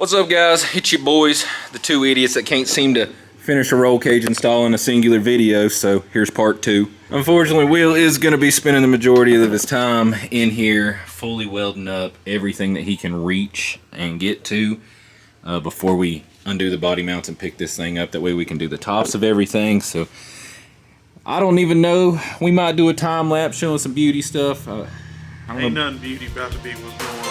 What's up, guys? It's your boys, the two idiots that can't seem to finish a roll cage install in a singular video, so here's part 2. Unfortunately, Will is going to be spending the majority of his time in here fully welding up everything that he can reach and get to before we undo the body mounts and pick this thing up. That way we can do the tops of everything. So I don't even know. We might do a time lapse showing some beauty stuff. Ain't nothing beauty about to be what's going on.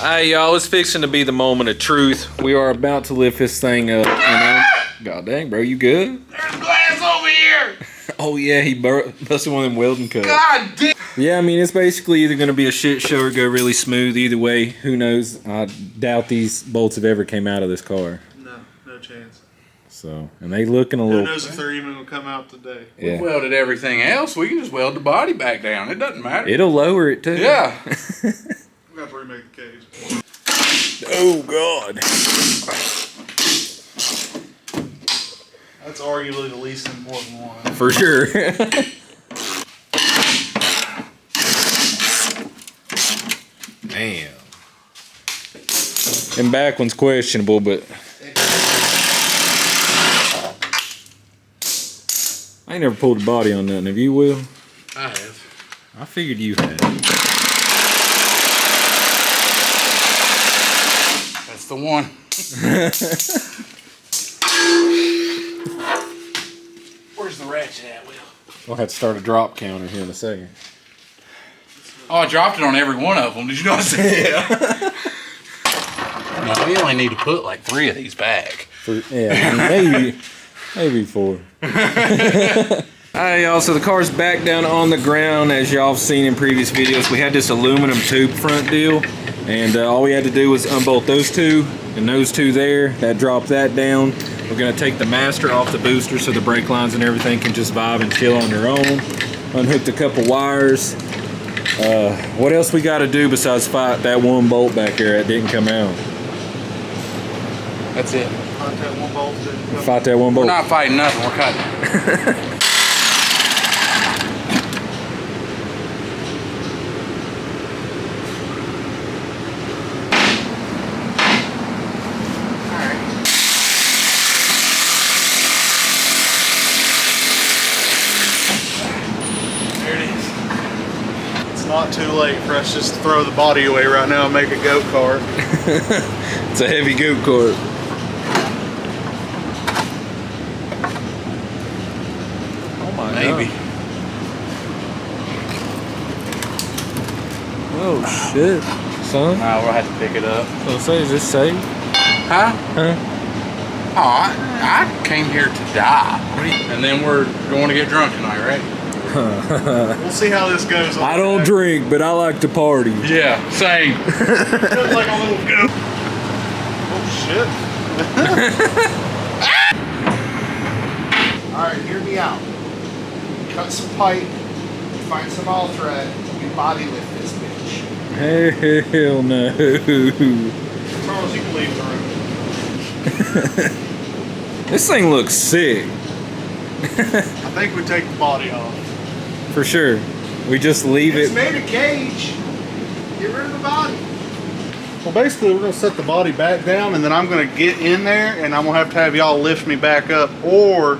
Hey y'all, it's fixing to be the moment of truth. We are about to lift this thing up, you know. God dang, bro, you good? There's glass over here! Oh yeah, he busted one of them welding cuts. God damn! Yeah, I mean, it's basically either going to be a shit show or go really smooth. Either way, who knows? I doubt these bolts have ever came out of this car. No chance. So, and they looking a Who little... knows if they're even going to come out today. Yeah. We welded everything else. We can just weld the body back down. It doesn't matter. It'll lower it too. Yeah. We got to remake the cage. Oh, God. That's arguably the least important one. For sure. Damn. And back one's questionable, but... I ain't never pulled a body on nothing. Have you, Will? I have. I figured you had. That's the one. Where's the ratchet at, Will? We'll have to start a drop counter here in a second. Oh, I dropped it on every one of them. Did you notice that? Yeah. No, we only need to put like 3 of these back. Maybe 4. Alright, y'all, so the car's back down on the ground. As y'all have seen in previous videos, we had this aluminum tube front deal, and all we had to do was unbolt those two and those two there. That dropped that down. We're going to take the master off the booster so the brake lines and everything can just vibe and chill on their own. Unhooked a couple wires. What else we got to do besides fight that one bolt back there that didn't come out? That's it. Fight that one bolt. Fight that one bolt. We're not fighting nothing. We're cutting. Not too late for us just to throw the body away right now and make a goat cart. It's a heavy goat cart. Oh my Maybe. God. Oh shit, son. We'll have to pick it up. So say, is this safe? Huh? Huh? Oh, I came here to die. And then we're going to get drunk tonight, right? We'll see how this goes. I don't drink, but I like to party. Yeah, same. Feels like a little goat. Oh shit. Alright, hear me out. Cut some pipe, find some all thread, we body lift this bitch. Hell no. Charles, you can leave the room. This thing looks sick. I think we take the body off. For sure. We just leave It's it. made a cage. Get rid of the body. Well, basically, we're going to set the body back down, and then I'm going to get in there, and I'm going to have y'all lift me back up, or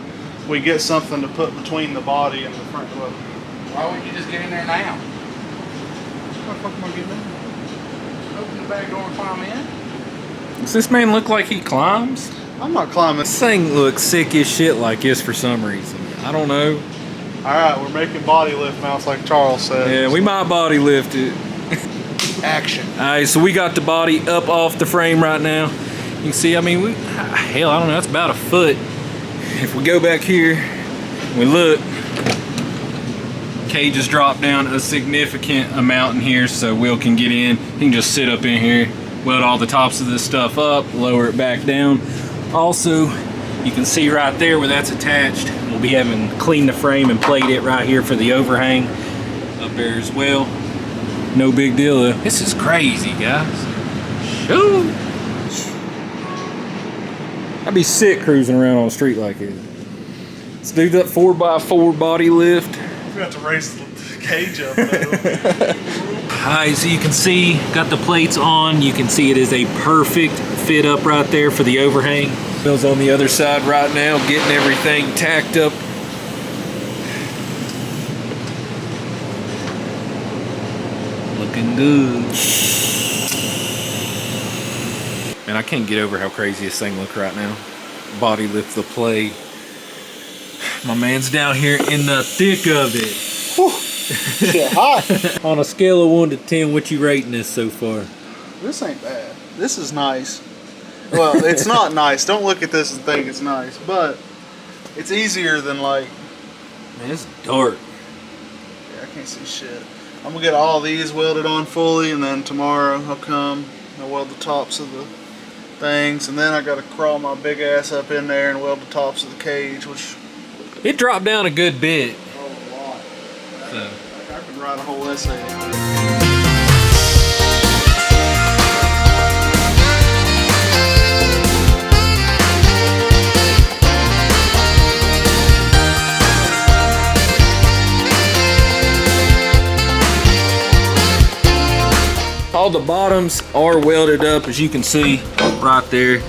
we get something to put between the body and the front door. Why wouldn't you just get in there now? How the fuck am I getting in? Open the back door and climb in. Does this man look like he climbs? I'm not climbing. This thing looks sick as shit like this for some reason. I don't know. Alright, we're making body lift mounts like Charles said. Yeah, we might body lift it. Action. Alright, so we got the body up off the frame right now. You can see, I mean, hell, I don't know, that's about a foot. If we go back here, we look, cages drop down a significant amount in here so Will can get in. He can just sit up in here, weld all the tops of this stuff up, lower it back down. Also, You can see right there where that's attached. We'll be having to clean the frame and plate it right here for the overhang up there as well. No big deal though. This is crazy, guys. Shoo! I'd be sick cruising around on the street like this. Let's do that 4x4 body lift. We have to raise the cage up though. Alright, so you can see, got the plates on. You can see it is a perfect fit up right there for the overhang. Bill's on the other side right now, getting everything tacked up. Looking good. Man, I can't get over how crazy this thing looks right now. Body lift the plate. My man's down here in the thick of it. Shit, hot. On a scale of 1 to 10, what you rating this so far? This ain't bad. This is nice. Well, it's not nice. Don't look at this and think it's nice, but it's easier than like. Man, it's dark. Yeah, I can't see shit. I'm gonna get all these welded on fully, and then tomorrow I'll come. I'll weld the tops of the things, and then I gotta crawl my big ass up in there and weld the tops of the cage, which. It dropped down a good bit. Oh, a lot. So. I could write a whole essay. All the bottoms are welded up, as you can see right there.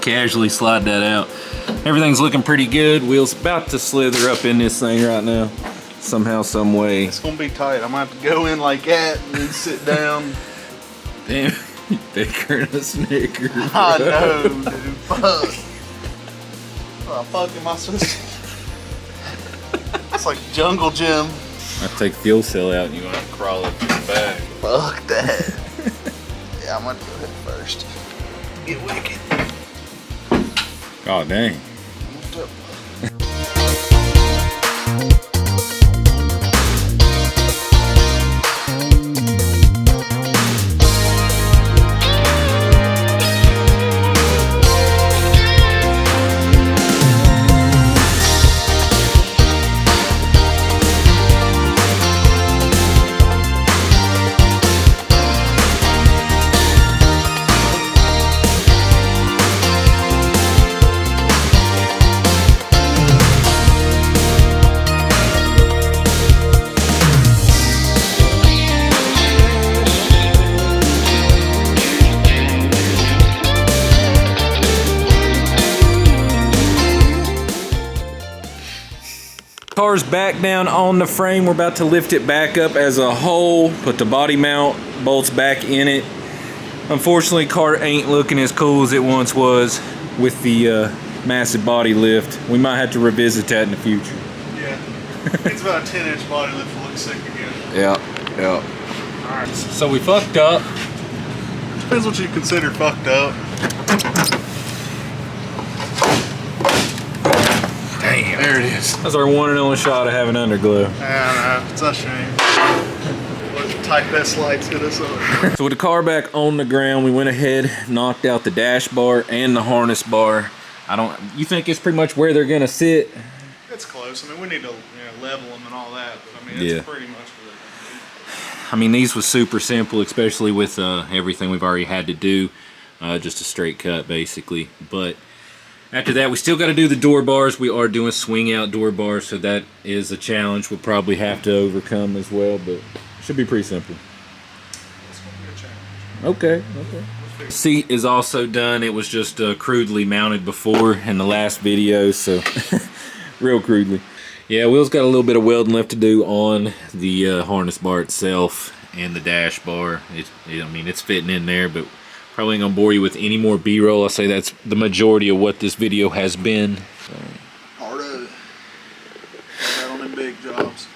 Casually slide that out. Everything's looking pretty good. Wheel's about to slither up in this thing right now. Somehow, some way. It's gonna be tight. I'm gonna have to go in like that and then sit down. Damn, you thicker than a Snicker. I know, dude. Fuck. What the fuck am I supposed to? It's like jungle gym. I take the fuel cell out and you want to crawl up to the back. Fuck that. Yeah, I'm gonna go ahead first. Get wicked. Oh, dang. Car's back down on the frame. We're about to lift it back up as a whole, put the body mount bolts back in it. Unfortunately, car ain't looking as cool as it once was with the massive body lift. We might have to revisit that in the future. Yeah, it's about a 10-inch body lift to look sick again. Yeah, yeah. Alright. So we fucked up. Depends what you consider fucked up. Damn. There it is. That's our one and only shot of having underglow. I don't know. It's a shame. What type S lights hit us on? So with the car back on the ground, we went ahead, knocked out the dash bar and the harness bar. You think it's pretty much where they're gonna sit? It's close. I mean, we need to level them and all that, but I mean, it's pretty much where they're gonna be. I mean, these was super simple, especially with everything we've already had to do. Just a straight cut, basically. But after that, we still got to do the door bars. We are doing swing out door bars, so that is a challenge we'll probably have to overcome as well, but it should be pretty simple. It's gonna be a challenge. Okay, okay. Seat is also done. It was just crudely mounted before in the last video, so real crudely. Yeah, Will's got a little bit of welding left to do on the harness bar itself and the dash bar. I mean, it's fitting in there, but probably ain't gonna bore you with any more B-roll. I'll say that's the majority of what this video has been. So. Part of it. Got on them big jobs.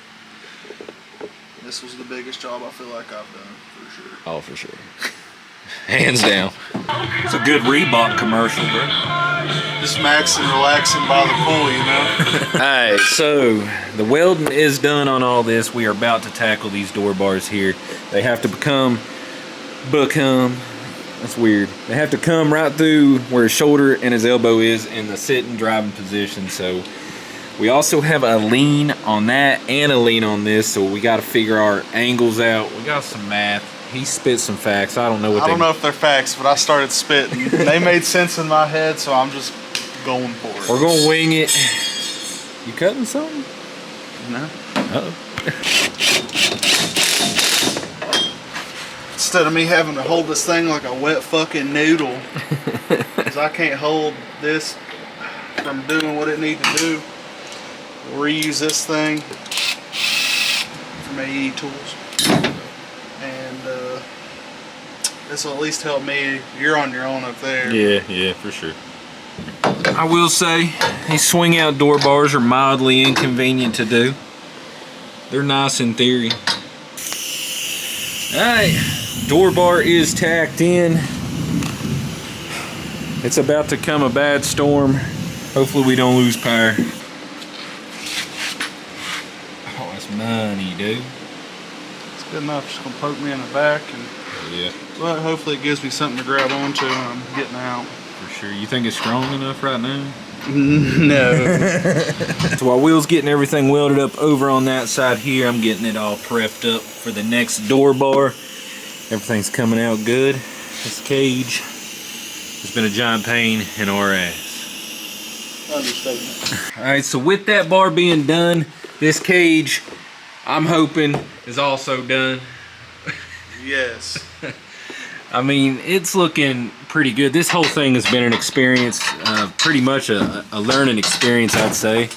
This was the biggest job I feel like I've done, for sure. Oh, for sure. Hands down. It's a good Reebok commercial, bro. Just maxing, relaxing by the pool, you know? Alright, so the welding is done on all this. We are about to tackle these door bars here. They have to become That's weird. They have to come right through where his shoulder and his elbow is in the sitting driving position. So we also have a lean on that and a lean on this. So we got to figure our angles out. We got some math. He spit some facts. I don't know what I don't know if they're facts, but I started spitting. They made sense in my head, so I'm just going for it. We're gonna wing it. You cutting something? No. Uh-oh. Instead of me having to hold this thing like a wet fucking noodle, because I can't hold this from doing what it needs to do, we'll reuse this thing from AE Tools. And this will at least help me. You're on your own up there. Yeah, for sure. I will say, these swing out door bars are mildly inconvenient to do. They're nice in theory. Alright, door bar is tacked in. It's about to come a bad storm. Hopefully we don't lose power. Oh, that's money, dude. It's good enough. Just gonna poke me in the back, and yeah. But hopefully it gives me something to grab onto when I'm getting out. For sure. You think it's strong enough right now? No. So while Will's getting everything welded up over on that side here, I'm getting it all prepped up for the next door bar. Everything's coming out good. This cage has been a giant pain in our ass. Understatement. Alright, so with that bar being done, this cage, I'm hoping, is also done. Yes. I mean, it's looking pretty good. This whole thing has been an experience, pretty much a learning experience, I'd say.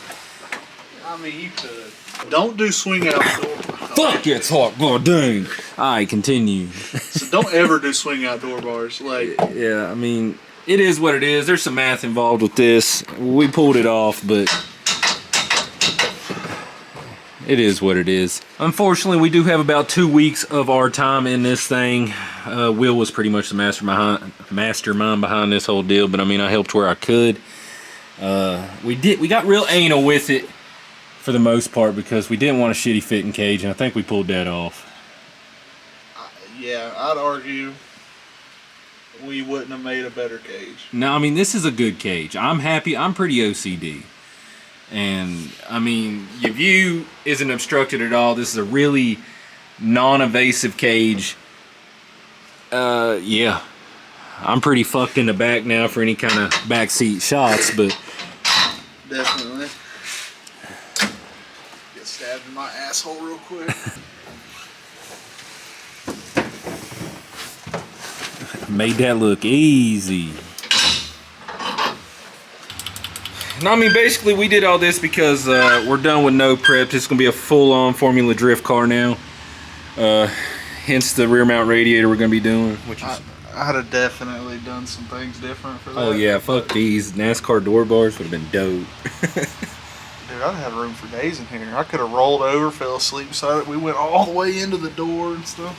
I mean, you could. Don't do swing out door. Fuck, it's hot, god dang. Alright, continue. So don't ever do swing out door bars. Like, yeah, I mean, it is what it is. There's some math involved with this. We pulled it off, but it is what it is. Unfortunately, we do have about 2 weeks of our time in this thing. Will was pretty much the mastermind behind this whole deal, but I mean, I helped where I could. We got real anal with it for the most part because we didn't want a shitty fitting cage, and I think we pulled that off. yeah, I'd argue we wouldn't have made a better cage. No, I mean, this is a good cage. I'm happy. I'm pretty OCD. And, I mean, your view isn't obstructed at all. This is a really non-invasive cage. Yeah. I'm pretty fucked in the back now for any kind of backseat shots, but... Definitely. Get stabbed in my asshole real quick. Made that look easy. No, I mean, basically we did all this because we're done with no prep. It's going to be a full-on Formula Drift car now. Hence the rear mount radiator we're going to be doing. Which is... I'd have definitely done some things different for that. Oh yeah, fuck these. NASCAR door bars would have been dope. Dude, I'd have room for days in here. I could have rolled over, fell asleep beside it. We went all the way into the door and stuff.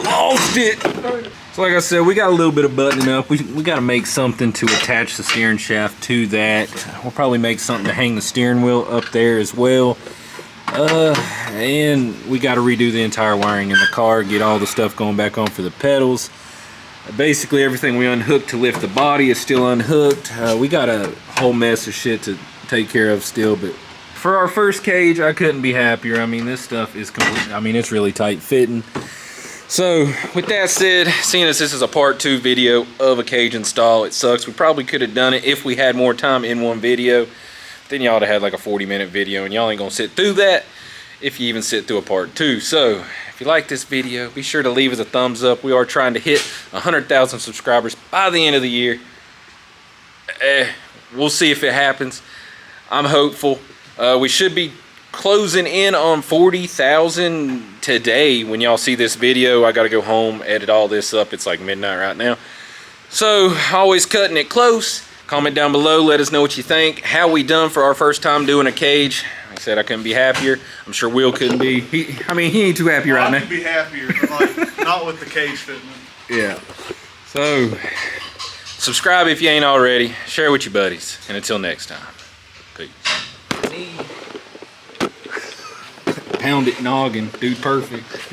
Lost it! So like I said, we got a little bit of buttoning up. We got to make something to attach the steering shaft to that. We'll probably make something to hang the steering wheel up there as well. And we got to redo the entire wiring in the car, get all the stuff going back on for the pedals. Basically everything we unhooked to lift the body is still unhooked. We got a whole mess of shit to take care of still, but for our first cage, I couldn't be happier. I mean, this stuff is complete. I mean, it's really tight fitting. So with that said, seeing as this is a part 2 video of a cage install, it sucks. We probably could have done it if we had more time in one video. Then y'all would have had like a 40-minute video, and y'all ain't gonna sit through that if you even sit through a part 2. So if you like this video, be sure to leave us a thumbs up. We are trying to hit 100,000 subscribers by the end of the year. We'll see if it happens. I'm hopeful. We should be closing in on 40,000 today when y'all see this video. I gotta go home, edit all this up. It's like midnight right now. So always cutting it close. Comment down below, let us know what you think. How we done for our first time doing a cage. Like I said, I couldn't be happier. I'm sure Will couldn't be. He ain't too happy right now. I could be happier, but like, not with the cage fitting. Yeah. So, subscribe if you ain't already. Share with your buddies. And until next time, peace. pound it noggin. Dude, perfect.